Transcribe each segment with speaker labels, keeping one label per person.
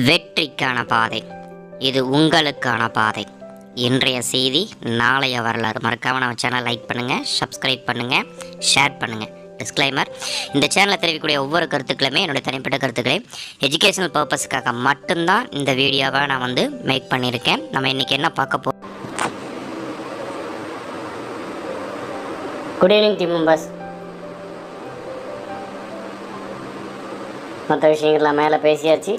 Speaker 1: வெற்றிக்கான பாதை, இது உங்களுக்கான பாதை. இன்றைய செய்தி, நாளைய வரலாறு. மறக்காமல் நம்ம சேனலை லைக் பண்ணுங்கள், சப்ஸ்கிரைப் பண்ணுங்கள், ஷேர் பண்ணுங்கள். டிஸ்க்ளைமர்: இந்த சேனலில் தெரிவிக்கக்கூடிய ஒவ்வொரு கருத்துக்களுமே என்னுடைய தனிப்பட்ட கருத்துக்களை எஜுகேஷனல் பர்பஸுக்காக மட்டும்தான் இந்த வீடியோவை நான் மேக் பண்ணியிருக்கேன். நம்ம இன்றைக்கி என்ன பார்க்க போகிறோம்? Good evening team members. மற்ற விஷயங்கள்லாம் மேலே பேசியாச்சு.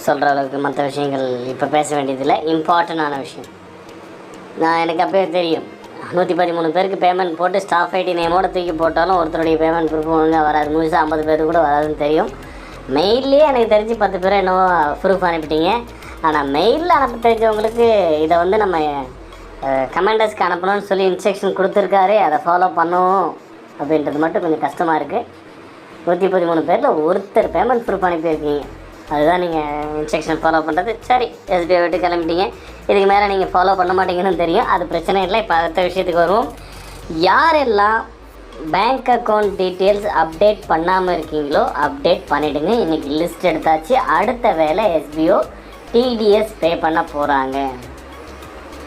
Speaker 1: சொல்கிற அளவுக்கு மற்ற விஷயங்கள் இப்போ பேச வேண்டியதில்லை. இம்பார்ட்டண்டான விஷயம் எனக்கு அப்போயே தெரியும். 113 பேருக்கு பேமெண்ட் போட்டு ஸ்டாஃப் ஐடி நேமோடு தூக்கி போட்டாலும் ஒருத்தருடைய பேமெண்ட் ப்ரூஃப் ஒழுங்காக வராது. முழுசாக 50 பேருக்கு கூட வராதுன்னு தெரியும். மெயிலே எனக்கு தெரிஞ்சு 10 பேரை என்னவோ ப்ரூஃப் அனுப்பிட்டீங்க. ஆனால் மெயிலில் அனுப்ப தெரிஞ்சவங்களுக்கு இதை நம்ம கமெண்டர்ஸ்க்கு அனுப்பணும்னு சொல்லி இன்ஸ்ட்ரக்ஷன் கொடுத்துருக்காரு. அதை ஃபாலோ பண்ணணும் அப்படின்றது மட்டும் கொஞ்சம் கஷ்டமாக இருக்குது. 113 பேரில் ஒருத்தர் பேமெண்ட் ப்ரூஃப் அனுப்பியிருக்கீங்க. அதுதான் நீங்கள் இன்ஸ்ட்ரக்ஷன் ஃபாலோ பண்ணுறது. சரி, எஸ்பிஐ விட்டு கிளம்பிட்டீங்க. இதுக்கு மேலே நீங்கள் ஃபாலோ பண்ண மாட்டீங்கன்னு தெரியும். அது பிரச்சனை இல்லை. இப்போ அடுத்த விஷயத்துக்கு வருவோம். யாரெல்லாம் பேங்க் அக்கௌண்ட் டீட்டெயில்ஸ் அப்டேட் பண்ணாமல் இருக்கீங்களோ அப்டேட் பண்ணிவிடுங்க. இன்றைக்கி லிஸ்ட் எடுத்தாச்சு. அடுத்த வேலை எஸ்பிஓ டிடிஎஸ் பே பண்ண போகிறாங்க.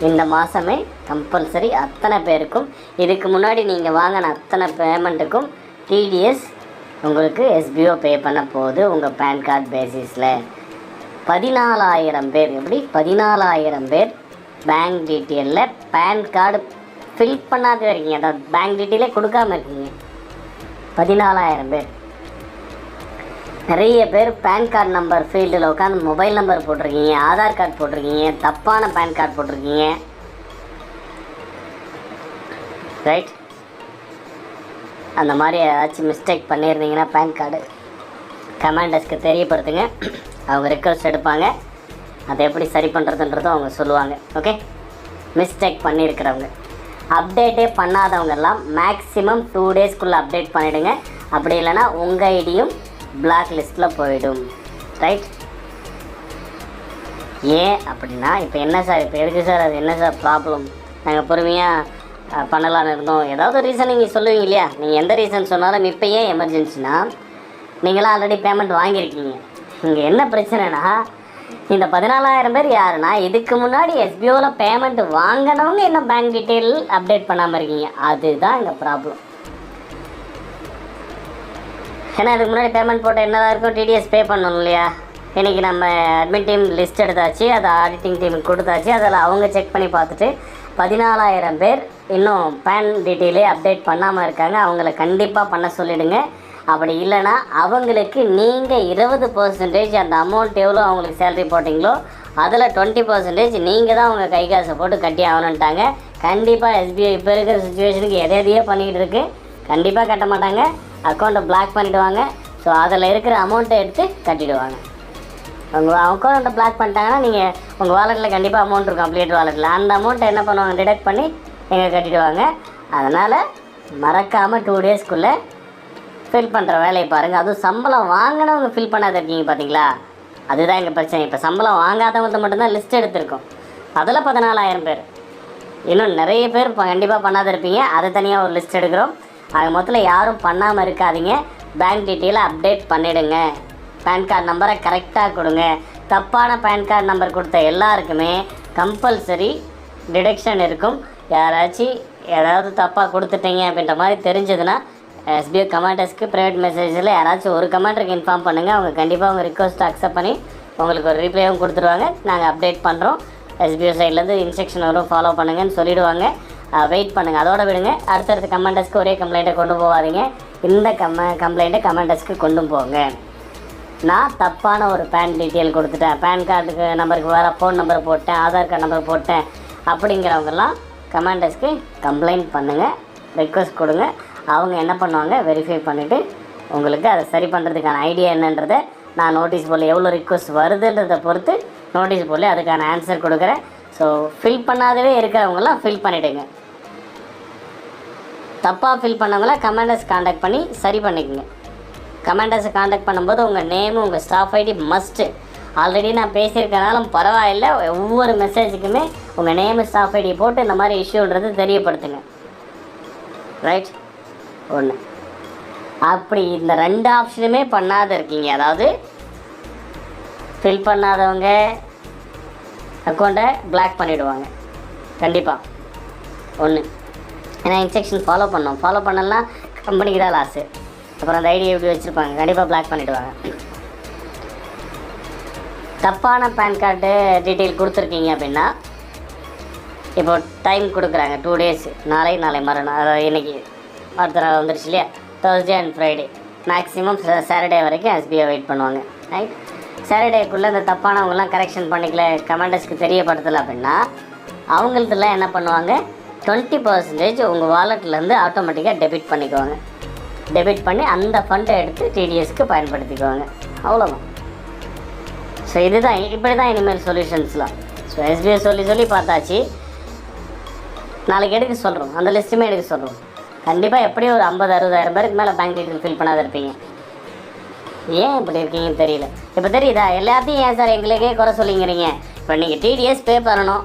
Speaker 1: இந்த மாதமே கம்பல்சரி அத்தனை பேருக்கும், இதுக்கு முன்னாடி நீங்கள் வாங்கின அத்தனை பேமெண்ட்டுக்கும் டிடிஎஸ் உங்களுக்கு எஸ்பிஓ பே பண்ண போகுது. உங்கள் பேன் கார்டு பேசிஸில் 14,000 பேர், எப்படி 14,000 பேர் பேங்க் டீட்டெயிலில் பேன் கார்டு ஃபில் பண்ணாதே இருக்கீங்க. அதாவது பேங்க் டீட்டெயிலே கொடுக்காமல் இருக்கீங்க. 14,000 பேர். நிறைய பேர் பேன் கார்டு நம்பர் ஃபீல்டில் உட்காந்து மொபைல் நம்பர் போட்டிருக்கீங்க, ஆதார் கார்டு போட்டிருக்கீங்க, தப்பான பேன் கார்டு போட்டிருக்கீங்க. ரைட்? அந்த மாதிரி ஏதாச்சும் மிஸ்டேக் பண்ணியிருந்தீங்கன்னா பேன் கார்டு கமாண்டர்ஸ்க்கு தெரியப்படுத்துங்க. அவங்க ரெக்வஸ்ட் எடுப்பாங்க. அதை எப்படி சரி பண்ணுறதுன்றதும் அவங்க சொல்லுவாங்க. ஓகே? மிஸ்டேக் பண்ணியிருக்கிறவங்க, அப்டேட்டே பண்ணாதவங்கெல்லாம் மேக்ஸிமம் 2 டேஸ்க்குள்ளே அப்டேட் பண்ணிவிடுங்க. அப்படி இல்லைனா உங்கள் ஐடியும் பிளாக் லிஸ்ட்டில் போயிடும். ரைட்? ஏன் அப்படின்னா, இப்போ என்ன சார், இப்போ எதுக்கு சார், அது என்ன சார் ப்ராப்ளம், நாங்கள் பொறுமையாக பண்ணலான்னு இருந்தோம், ஏதாவது ரீசன் நீங்கள் சொல்லுவீங்க இல்லையா? நீங்கள் எந்த ரீசன் சொன்னாலும் இப்போ ஏன் எமர்ஜென்சினா, நீங்களாம் ஆல்ரெடி பேமெண்ட் வாங்கியிருக்கீங்க. இங்கே என்ன பிரச்சனைனா, இந்த 14,000 பேர் யாருன்னா, இதுக்கு முன்னாடி எஸ்பிஓவில் பேமெண்ட் வாங்கினவங்க இன்னும் பேங்க் டீட்டெயில் அப்டேட் பண்ணாமல் இருக்கீங்க. அதுதான் இங்கே ப்ராப்ளம். ஏன்னா இதுக்கு முன்னாடி பேமெண்ட் போட்ட என்னதான் இருக்கும், டிடிஎஸ் பே பண்ணணும் இல்லையா? இன்றைக்கி நம்ம அட்மின் டீம் லிஸ்ட் எடுத்தாச்சு, அதை ஆடிட்டிங் டீமுக்கு கொடுத்தாச்சு. அதில் அவங்க செக் பண்ணி பார்த்துட்டு 14,000 பேர் இன்னும் பேன் டீட்டெயிலே அப்டேட் பண்ணாமல் இருக்காங்க. அவங்கள கண்டிப்பாக பண்ண சொல்லிவிடுங்க. அப்படி இல்லைனா அவங்களுக்கு நீங்கள் 20% அந்த அமௌண்ட் எவ்வளோ அவங்களுக்கு சேலரி போட்டிங்களோ அதில் 20% நீங்கள் தான் அவங்க கை காசை போட்டு கட்டி ஆகணுன்ட்டாங்க. கண்டிப்பாக எஸ்பிஐ இப்போ இருக்கிற சுச்சுவேஷனுக்கு எதையோ பண்ணிக்கிட்டு இருக்கு. கண்டிப்பாக கட்ட மாட்டாங்க. அக்கௌண்ட்டை பிளாக் பண்ணிவிடுவாங்க. ஸோ அதில் இருக்கிற அமௌண்ட்டை எடுத்து கட்டிடுவாங்க. உங்கள் அக்கௌண்ட்டை பிளாக் பண்ணிட்டாங்கன்னா நீங்கள் உங்கள் வாலெட்டில் கண்டிப்பாக அமௌண்ட் இருக்கும், அப்ளிகேட் வாலெட்டில். அந்த அமௌண்ட்டை என்ன பண்ணுவாங்க, டிடெக்ட் பண்ணி எங்கே கட்டிடுவாங்க. அதனால் மறக்காமல் 2 டேஸ்க்குள்ளே ஃபில் பண்ணுற வேலையை பாருங்கள். அதுவும் சம்பளம் வாங்கினவங்க ஃபில் பண்ணாத இருக்கீங்க பார்த்தீங்களா? அதுதான் எங்கள் பிரச்சனை. இப்போ சம்பளம் வாங்காதவங்க மட்டும்தான் லிஸ்ட் எடுத்திருக்கோம். அதில் 14,000 பேர். இன்னும் நிறைய பேர் கண்டிப்பாக பண்ணாத இருப்பீங்க. அதை தனியாக ஒரு லிஸ்ட் எடுக்கிறோம். அது மொத்தத்தில் யாரும் பண்ணாமல் இருக்காதீங்க. பேங்க் டீட்டெயிலை அப்டேட் பண்ணிவிடுங்க. பேன் கார்டு நம்பரை கரெக்டாக கொடுங்க. தப்பான பேன் கார்டு நம்பர் கொடுத்த எல்லாருக்குமே கம்பல்சரி டிடெக்ஷன் இருக்கும். யாராச்சும் ஏதாவது தப்பாக கொடுத்துட்டீங்க அப்படின்ற மாதிரி தெரிஞ்சதுன்னா எஸ்பிஐ கமாண்டர்ஸ்க்கு ப்ரைவேட் மெசேஜில் யாராச்சும் ஒரு கமாண்டருக்கு இன்ஃபார்ம் பண்ணுங்கள். அவங்க கண்டிப்பாக அவங்க ரிக்வஸ்ட்டை அக்செப்ட் பண்ணி உங்களுக்கு ஒரு ரீப்ளேவும் கொடுத்துருவாங்க. நாங்கள் அப்டேட் பண்ணுறோம், எஸ்பிஐ சைட்லேருந்து இன்ஸ்ட்ரக்ஷன் வரும், ஃபாலோ பண்ணுங்கன்னு சொல்லிவிடுவாங்க. வெயிட் பண்ணுங்கள். அதோட விடுங்க. அடுத்தடுத்த கமாண்டர்ஸ்க்கு ஒரே கம்ப்ளைண்ட்டை கொண்டு போகாதீங்க. இந்த கம்ப்ளைண்ட்டை கமாண்டர்ஸ்க்கு கொண்டு போங்க. நான் தப்பான ஒரு பேன் டீட்டெயில் கொடுத்துட்டேன், பேன் கார்டுக்கு நம்பருக்கு வேறு ஃபோன் நம்பர் போட்டேன், ஆதார் கார்டு நம்பர் போட்டேன் அப்படிங்கிறவங்கெல்லாம் கமாண்டர்ஸ்க்கு கம்ப்ளைண்ட் பண்ணுங்கள், ரெக்வஸ்ட் கொடுங்க. அவங்க என்ன பண்ணுவாங்க, வெரிஃபை பண்ணிவிட்டு உங்களுக்கு அதை சரி பண்ணுறதுக்கான ஐடியா என்னன்றதை நான் நோட்டீஸ் போர்டில் எவ்வளோ ரிக்வஸ்ட் வருதுன்றதை பொறுத்து நோட்டீஸ் போர்டில் அதுக்கான ஆன்சர் கொடுக்குறேன். ஸோ ஃபில் பண்ணாதவே இருக்கிறவங்களாம் ஃபில் பண்ணிவிடுங்க. தப்பாக ஃபில் பண்ணவங்களாம் கமாண்டர்ஸ் காண்டாக்ட் பண்ணி சரி பண்ணிக்கோங்க. கமாண்டர்ஸை காண்டாக்ட் பண்ணும்போது உங்கள் நேமு, உங்கள் ஸ்டாஃப் ஐடி மஸ்ட்டு. ஆல்ரெடி நான் பேசியிருக்கனாலும் பரவாயில்லை, ஒவ்வொரு மெசேஜுக்குமே உங்கள் நேமு, ஸ்டாஃப் ஐடி போட்டு இந்த மாதிரி இஷ்யூன்றது தெரியப்படுத்துங்க. ரைட்? ஒன்று. அப்படி இந்த 2 ஆப்ஷனுமே பண்ணாத இருக்கீங்க, அதாவது ஃபில் பண்ணாதவங்க அக்கௌண்ட்டை பிளாக் பண்ணிவிடுவாங்க கண்டிப்பாக. ஒன்று, ஏன்னா இன்ஸ்ட்ரக்ஷன் ஃபாலோ பண்ணலாம் கம்பெனிக்கு தான் லாஸு. அப்புறம் அந்த ஐடியா எப்படி வச்சுருப்பாங்க, கண்டிப்பாக பிளாக் பண்ணிவிடுவாங்க. தப்பான பேன் கார்டு டீட்டெயில் கொடுத்துருக்கீங்க அப்படின்னா இப்போ டைம் கொடுக்குறாங்க 2 days, நாளை மறுநாள், அதாவது இன்றைக்கி அடுத்த நாள் வந்துடுச்சு இல்லையா, Thursday and Friday, maximum Saturday வரைக்கும் எஸ்பிஐ வெயிட் பண்ணுவாங்க. ரைட், Saturdayக்குள்ளே இந்த தப்பானவங்களாம் கரெக்ஷன் பண்ணிக்கல, கமெண்டர்ஸ்க்கு தெரியப்படுத்தலை அப்படின்னா அவங்களதுலாம் என்ன பண்ணுவாங்க, 20% உங்கள் வாலெட்லேருந்து ஆட்டோமேட்டிக்காக டெபிட் பண்ணிக்குவாங்க. டெபிட் பண்ணி அந்த ஃபண்டை எடுத்து டிடிஎஸ்க்கு பயன்படுத்திக்குவாங்க. அவ்வளோதான். ஸோ இதுதான், இப்படி தான் இனிமேல் சொல்யூஷன்ஸ்லாம். ஸோ எஸ்பிஐ சொல்லி பார்த்தாச்சு. நாளைக்கு எடுக்க சொல்கிறோம், அந்த லிஸ்ட்டுமே எடுக்க சொல்கிறோம். கண்டிப்பாக எப்படியும் ஒரு 50-60,000 பேருக்கு மேலே பேங்க் டீட்டெயில் ஃபில் பண்ணாத இருப்பீங்க. ஏன் இப்படி இருக்கீங்கன்னு தெரியல. இப்போ தெரியுதா, எல்லாத்தையும் ஏன் சார் எங்களுக்கே குறை சொல்லிங்கிறீங்க. இப்போ நீங்கள் டிடிஎஸ் பே பண்ணணும்,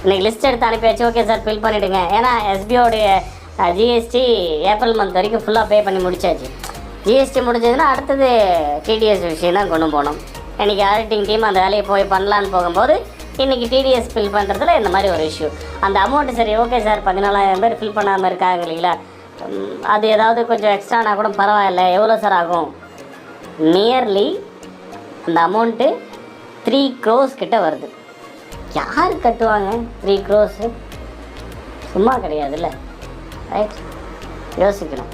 Speaker 1: இன்றைக்கி லிஸ்ட் எடுத்து அனுப்பியாச்சு, ஓகே சார் ஃபில் பண்ணிவிடுங்க. ஏன்னா எஸ்பிஐயோடைய ஜிஎஸ்டி ஏப்ரல் மந்த் வரைக்கும் ஃபுல்லாக பே பண்ணி முடிச்சாச்சு. ஜிஎஸ்டி முடிஞ்சதுன்னா அடுத்தது டிடிஎஸ் விஷயம் தான் கொண்டு போகணும். இன்றைக்கி ஆடிட்டிங் டீம் அந்த வேலையை போய் பண்ணலான்னு போகும்போது இன்றைக்கி டிடிஎஸ் ஃபில் பண்ணுறதுல இந்த மாதிரி ஒரு இஷ்யூ. அந்த அமௌண்ட்டு சரி ஓகே சார் 14,000 பேர் ஃபில் பண்ணாமல் இருக்காங்க இல்லைங்களா, அது ஏதாவது கொஞ்சம் எக்ஸ்ட்ரானா கூட பரவாயில்ல, எவ்வளோ சார் ஆகும்? நியர்லி அந்த அமௌண்ட்டு 3 crores கிட்ட வருது. யார் கட்டுவாங்க 3 crores? சும்மா கிடையாதுல்ல. ரைட், யோசிக்கணும்.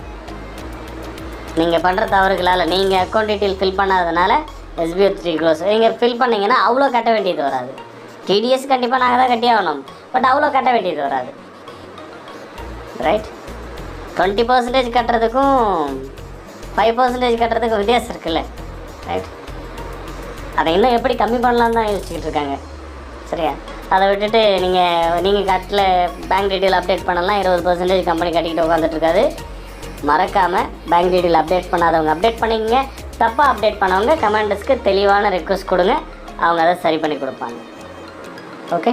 Speaker 1: நீங்கள் பண்ணுற தவறுகளால் நீங்கள் அக்கௌண்ட் டீட்டெயில் ஃபில் பண்ணாததுனால எஸ்பிஐ 3 crores நீங்கள் ஃபில் பண்ணிங்கன்னா அவ்வளோ கட்ட வேண்டியது வராது. டிடிஎஸ் கண்டிப்பாக நாங்கள் தான் கட்டி ஆகணும், பட் அவ்வளோ கட்ட வேண்டியது வராது. ரைட், 20% கட்டுறதுக்கும் 5% கட்டுறதுக்கும் வித்தியாசம் இருக்குல்ல. ரைட், அதை இன்னும் எப்படி கம்மி பண்ணலான்னு தான் யோசிச்சுக்கிட்டு இருக்காங்க. சரியா, அதை விட்டுட்டு நீங்கள் கட்டில் பேங்க் டீட்டெயில் அப்டேட் பண்ணலாம், 20% கம்பெனி கட்டிக்கிட்டு உட்காந்துட்ருக்காது. மறக்காமல் பேங்க் டீட்டெயில் அப்டேட் பண்ணாதவங்க அப்டேட் பண்ணிக்கங்க, தப்பாக அப்டேட் பண்ணவங்க கமெண்டர்ஸ்க்கு தெளிவான ரெக்வஸ்ட் கொடுங்க, அவங்க அதை சரி பண்ணி கொடுப்பாங்க. ஓகே,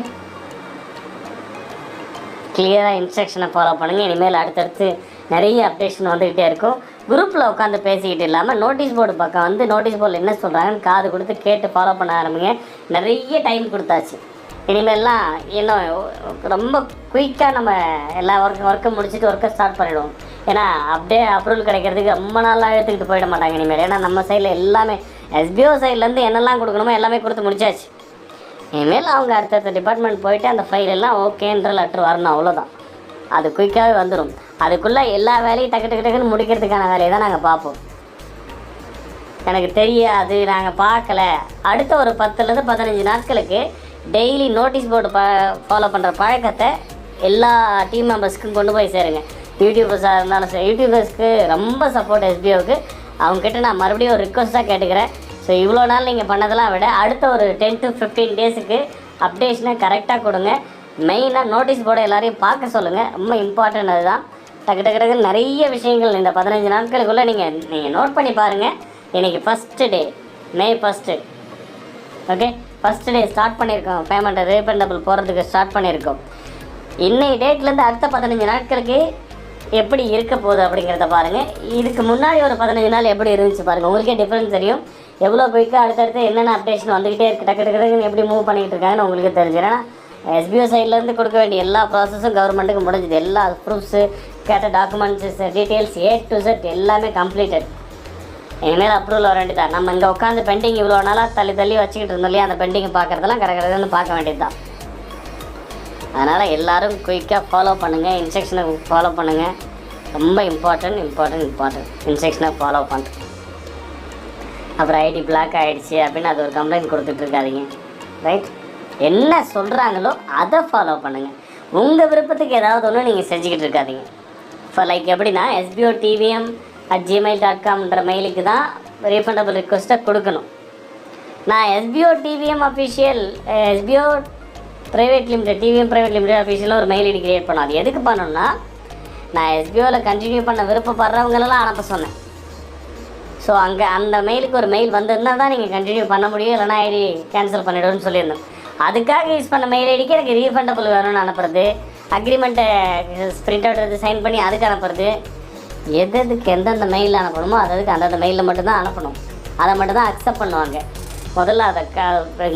Speaker 1: கிளியராக இன்ஸ்ட்ரக்ஷனை ஃபாலோ பண்ணுங்கள். இனிமேல் அடுத்தடுத்து நிறைய அப்டேஷன் வந்துக்கிட்டே இருக்கும். குரூப்பில் உட்காந்து பேசிக்கிட்டு இல்லாமல் நோட்டீஸ் போர்டு பக்கம் வந்து நோட்டீஸ் போர்டில் என்ன சொல்கிறாங்கன்னு காது கொடுத்து கேட்டு ஃபாலோ பண்ண ஆரம்பிங்க. நிறைய டைம் கொடுத்தாச்சு, இனிமேல்லாம் இன்னும் ரொம்ப குயிக்காக நம்ம எல்லா ஒர்க்கை முடிச்சுட்டு ஒர்க்கை ஸ்டார்ட் பண்ணிவிடுவோம். ஏன்னா அப்படியே அப்ரூவல் கிடைக்கிறதுக்கு ரொம்ப நாளாக எடுத்துக்கிட்டு போயிட மாட்டாங்க இனிமேல். ஏன்னா நம்ம சைடில் எல்லாமே எஸ்பிஓ சைட்லேருந்து என்னெல்லாம் கொடுக்கணுமோ எல்லாமே கொடுத்து முடிச்சாச்சு. இனிமேல் அவங்க அடுத்தடுத்த டிபார்ட்மெண்ட் போயிட்டு அந்த ஃபைல் எல்லாம் ஓகேன்ற லெட்ரு வரணும், அவ்வளோதான். அது குயிக்காகவே வந்துடும். அதுக்குள்ளே எல்லா வேலையும் டக்குன்னு முடிக்கிறதுக்கான வேலையை தான் நாங்கள் பார்ப்போம். எனக்கு தெரியாது, நாங்கள் பார்க்கல, அடுத்த ஒரு 10லேருந்து 15 நாட்களுக்கு டெய்லி நோட்டீஸ் போர்டு ஃபாலோ பண்ணுற பழக்கத்தை எல்லா டீம் மெம்பர்ஸ்க்கும் கொண்டு போய் சேருங்க. யூடியூபர்ஸாக இருந்தாலும் சரி, யூடியூபர்ஸ்க்கு ரொம்ப சப்போர்ட் எஸ்பிஓவுக்கு. அவங்ககிட்ட நான் மறுபடியும் ஒரு ரிக்வஸ்ட்டாக கேட்டுக்கிறேன். ஸோ இவ்வளோ நாள் நீங்கள் பண்ணதெல்லாம் விட அடுத்த ஒரு 10 to 15 டேஸுக்கு அப்டேஷனை கரெக்டாக கொடுங்க. மெயினாக நோட்டீஸ் போர்டை எல்லாரையும் பார்க்க சொல்லுங்கள், ரொம்ப இம்பார்ட்டன்ட். அதுதான் டக்கு நிறைய விஷயங்கள் இந்த 15 நாட்களுக்குள்ளே நீங்கள் நோட் பண்ணி பாருங்கள். இன்றைக்கி first day, May 1. Okay, first day start பண்ணியிருக்கோம். பேமெண்ட்டை ரீஃபண்டபிள் போகிறதுக்கு ஸ்டார்ட் பண்ணியிருக்கோம். இன்னைக்கு டேட்லேருந்து அடுத்த 15 நாட்களுக்கு எப்படி இருக்க போகுது அப்படிங்கிறத பாருங்கள். இதுக்கு முன்னாடி ஒரு 15 நாள் எப்படி இருந்துச்சு பாருங்கள், உங்களுக்கே டிஃப்ரென்ஸ் தெரியும். எவ்வளோ குயிக்காக அடுத்தடுத்து என்னென்ன அப்டேஷன் வந்துக்கிட்டே இருக்குது, டக்குன்னு எப்படி மூவ் பண்ணிகிட்டு இருக்காங்கன்னு உங்களுக்கு தெரிஞ்சு. ஏன்னா எஸ்பிஓ சைட்லேருந்து கொடுக்க வேண்டிய எல்லா ப்ராசஸும் கவர்மெண்ட்டுக்கு முடிஞ்சுது. எல்லா ப்ரூஃப்ஸு, கேட்ட documents, details A to Z எல்லாமே கம்ப்ளீட்டட். இனிமேல் அப்ரூவல் வர வேண்டியதான். நம்ம இங்கே உட்காந்து பெண்டிங் இவ்வளோ நாளாக தள்ளி வச்சுக்கிட்டு இருந்தோம் இல்லையா, அந்த பெண்டிங்கை பார்க்குறதெல்லாம் கரெக்டாக பார்க்க வேண்டியது தான். அதனால் எல்லோரும் குயிக்காக ஃபாலோ பண்ணுங்கள், இன்ஸ்ட்ரக்ஷனை ஃபாலோ பண்ணுங்கள். ரொம்ப இம்பார்ட்டன்ட் இன்ஸ்ட்ரக்ஷனை ஃபாலோ பண்ணுறேன். அப்புறம் ஐடி பிளாக் ஆகிடுச்சு அப்படின்னு அது ஒரு கம்ப்ளைண்ட் கொடுத்துட்ருக்காதீங்க. ரைட், என்ன சொல்கிறாங்களோ அதை ஃபாலோ பண்ணுங்கள். உங்கள் விருப்பத்துக்கு ஏதாவது ஒன்று நீங்கள் செஞ்சுக்கிட்டு இருக்காதீங்க. இப்போ லைக் எப்படின்னா sbotvm@gmail.comன்ற மெயிலுக்கு தான் ரீஃபண்டபிள் ரிக்வஸ்ட்டை கொடுக்கணும். நான் SBOTVM official, SBO private limited, TVM private limited அஃபிஷியலாக ஒரு மெயில் ஐடி கிரியேட் பண்ணோம். அது எதுக்கு பண்ணணும்னா, நான் எஸ்பிஓவில் கண்டினியூ பண்ண விருப்பப்படுறவங்களெல்லாம் அனுப்ப சொன்னேன். ஸோ அங்கே அந்த மெயிலுக்கு ஒரு மெயில் வந்திருந்தால் தான் நீங்கள் கண்டினியூ பண்ண முடியும், இல்லைனா ஐடி கேன்சல் பண்ணிவிடுன்னு சொல்லியிருந்தேன். அதுக்காக யூஸ் பண்ண மெயில் ஐடிக்கு எனக்கு ரீஃபண்டபிள் வேணும்னு அனுப்புறது, அக்ரிமெண்ட்டை பிரிண்ட் அவுட் எடுத்து சைன் பண்ணி அதுக்கு அனுப்புறது, எதுக்கு எந்தெந்த மெயிலில் அனுப்பணுமோ அதுக்கு அந்தந்த மெயிலில் மட்டும்தான் அனுப்பணும். அதை மட்டும் தான் அக்செப்ட் பண்ணுவாங்க. முதல்ல அதை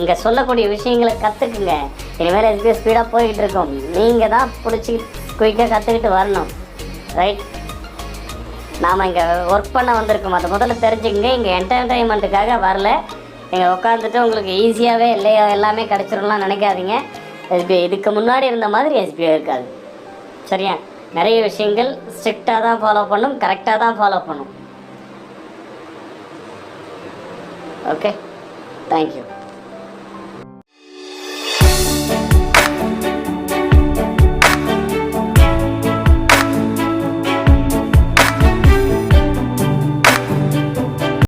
Speaker 1: இங்கே சொல்லக்கூடிய விஷயங்களை கற்றுக்குங்க. இனிமேல் எஸ்பிஎஸ் ஸ்பீடாக போய்கிட்டு இருக்கோம். நீங்கள் தான் பிடிச்சி குயிக்காக கற்றுக்கிட்டு வரணும். ரைட், நாம் இங்கே ஒர்க் பண்ண வந்திருக்கோம். அதை முதல்ல தெரிஞ்சுக்கங்க. இங்கே என்டர்டெயின்மெண்ட்டுக்காக வரல. இங்கே உட்காந்துட்டு உங்களுக்கு ஈஸியாகவே இல்லையா எல்லாமே கிடச்சிரும்லாம் நினைக்காதீங்க. எஸ்பிஐ இதுக்கு முன்னாடி இருந்த மாதிரி எஸ்பிஐ இருக்காது. சரியா? நிறைய விஷயங்கள் ஸ்ட்ரிக்டாக தான் ஃபாலோ பண்ணும், கரெக்டாக தான் ஃபாலோ பண்ணும். Okay, thank you.